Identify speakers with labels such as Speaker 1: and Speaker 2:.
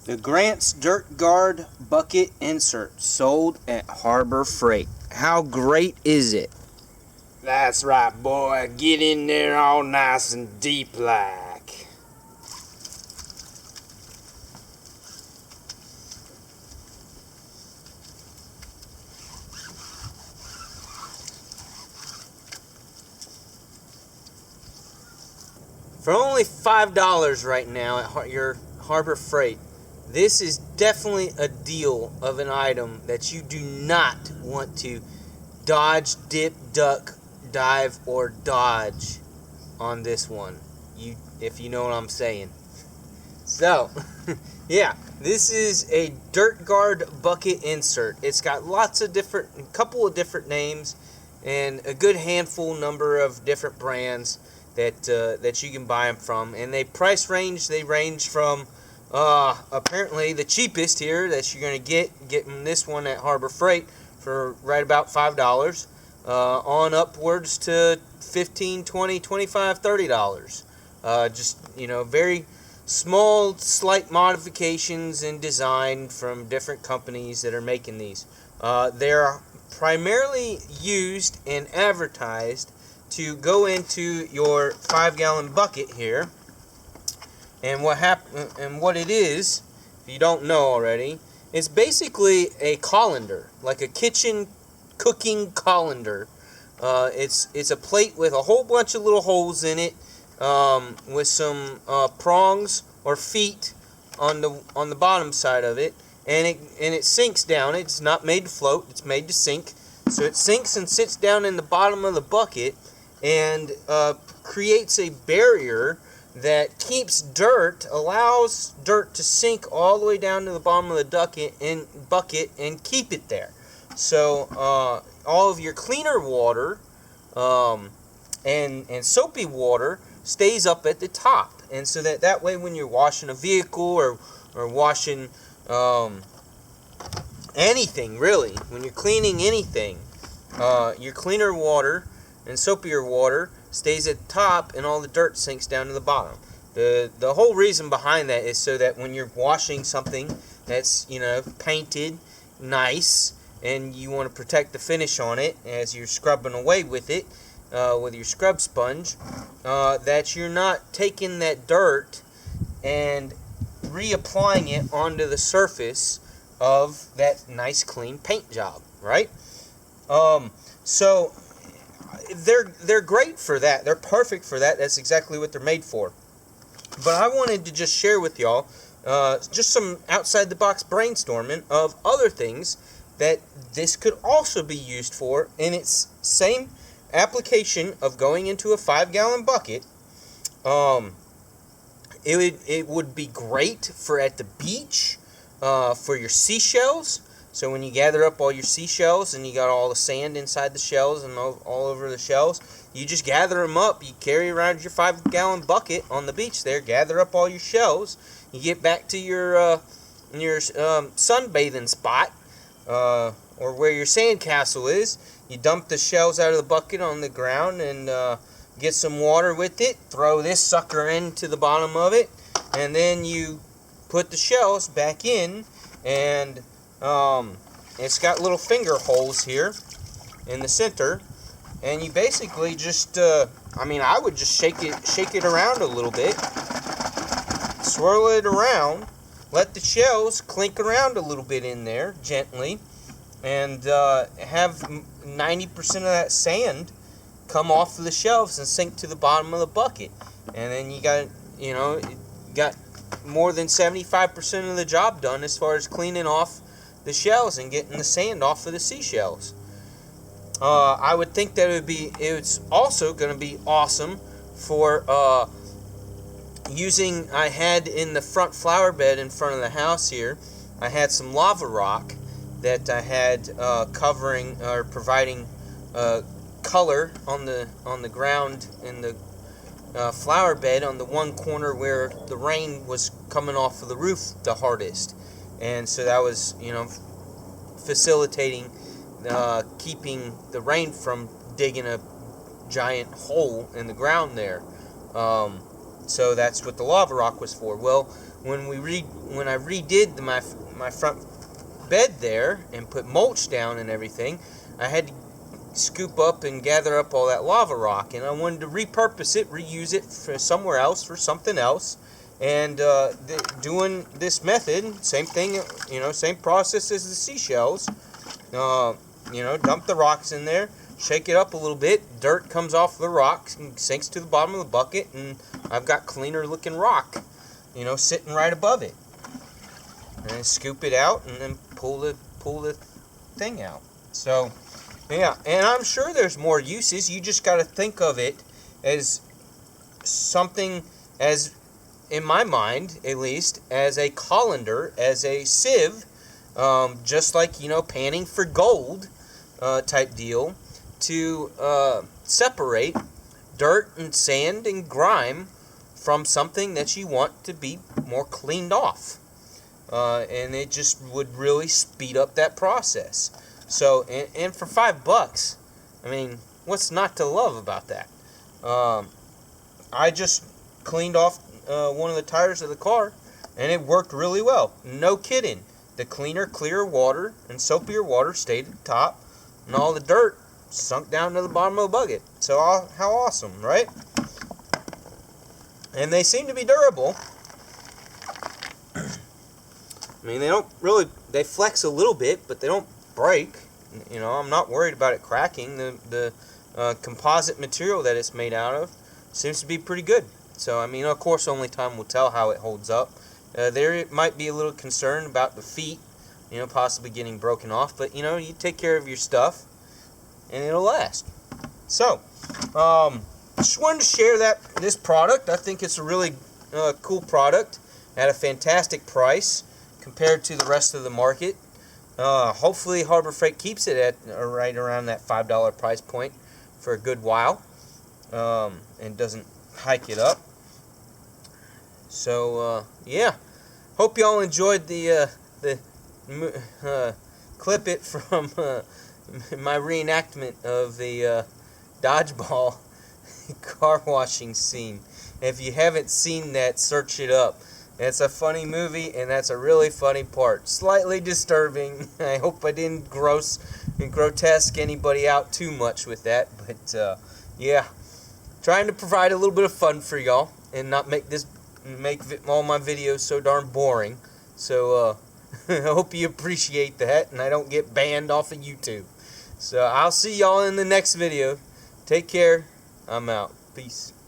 Speaker 1: The Grant's Dirt Guard Bucket Insert, sold at Harbor Freight. How great is it?
Speaker 2: That's right, boy. Get in there all nice and deep like.
Speaker 1: For only $5 right now at your Harbor Freight, this is definitely a deal of an item that you do not want to dodge, dip, duck, dive, or dodge on this one. If you know what I'm saying. So, yeah, this is a Dirt Guard bucket insert. It's got a couple of different names, and a good handful number of different brands that you can buy them from. And they range from apparently the cheapest here that you're going to getting this one at Harbor Freight for right about $5 on upwards to $15, $20, $25, $30. Just, very small, slight modifications in design from different companies that are making these. They're primarily used and advertised to go into your 5-gallon bucket here. And what it is, if you don't know already, it's basically a colander, like a kitchen cooking colander. It's a plate with a whole bunch of little holes in it, with some prongs or feet on the bottom side of it, and it sinks down. It's not made to float; it's made to sink. So it sinks and sits down in the bottom of the bucket, and creates a barrier that keeps allows dirt to sink all the way down to the bottom of the bucket and keep it there. So all of your cleaner water and soapy water stays up at the top, and so that way when you're washing a vehicle or washing anything really, when you're cleaning anything, your cleaner water and soapier water stays at the top, and all the dirt sinks down to the bottom. The whole reason behind that is so that when you're washing something that's painted nice, and you want to protect the finish on it as you're scrubbing away with it with your scrub sponge, that you're not taking that dirt and reapplying it onto the surface of that nice clean paint job, right? So they're great for that. They're perfect for that. That's exactly what they're made for. But I wanted to just share with y'all just some outside the box brainstorming of other things that this could also be used for in its same application of going into a 5-gallon bucket. It would be great for at the beach for your seashells. So when you gather up all your seashells and you got all the sand inside the shells and all over the shells, you just gather them up. You carry around your 5-gallon bucket on the beach there, gather up all your shells. You get back to your sunbathing spot, or where your sandcastle is. You dump the shells out of the bucket on the ground and get some water with it. Throw this sucker into the bottom of it, and then you put the shells back in, and it's got little finger holes here in the center, and you basically just I would just shake it around a little bit, swirl it around, let the shells clink around a little bit in there gently, and have 90% of that sand come off of the shelves and sink to the bottom of the bucket. And then you got more than 75% of the job done as far as cleaning off the shells and getting the sand off of the seashells. I would think that it's also going to be awesome for using. I had in the front flower bed in front of the house here, I had some lava rock that I had covering or providing color on the ground in the flower bed on the one corner where the rain was coming off of the roof the hardest. And so that was, facilitating keeping the rain from digging a giant hole in the ground there. So that's what the lava rock was for. Well, when I redid my front bed there and put mulch down and everything, I had to scoop up and gather up all that lava rock, and I wanted to repurpose it, reuse it for somewhere else, for something else. And doing this method, same thing, same process as the seashells. Dump the rocks in there, shake it up a little bit, dirt comes off the rocks and sinks to the bottom of the bucket, and I've got cleaner looking rock, sitting right above it. And then scoop it out and then pull the thing out. So, yeah, and I'm sure there's more uses. You just got to think of it as something, as in my mind at least, as a colander, as a sieve, just like panning for gold type deal, to separate dirt and sand and grime from something that you want to be more cleaned off. And it just would really speed up that process. So, and for $5, I mean, what's not to love about that? I just cleaned off one of the tires of the car, and it worked really well. No kidding. The cleaner, clearer water and soapier water stayed at the top, and all the dirt sunk down to the bottom of the bucket. So how awesome, right? And they seem to be durable. I mean, they flex a little bit, but they don't break. I'm not worried about it cracking. The composite material that it's made out of seems to be pretty good. So, I mean, of course, only time will tell how it holds up. There might be a little concern about the feet, possibly getting broken off. But, you take care of your stuff, and it'll last. So, just wanted to share this product. I think it's a really cool product at a fantastic price compared to the rest of the market. Hopefully Harbor Freight keeps it at right around that $5 price point for a good while, and doesn't hike it up. So yeah, hope y'all enjoyed the clip it from my reenactment of the dodgeball car washing scene. If you haven't seen that, search it up. It's a funny movie, and that's a really funny part. Slightly disturbing. I hope I didn't grotesque anybody out too much with that. But, yeah. Trying to provide a little bit of fun for y'all, and not make all my videos so darn boring. So, I hope you appreciate that, and I don't get banned off of YouTube. So, I'll see y'all in the next video. Take care. I'm out. Peace.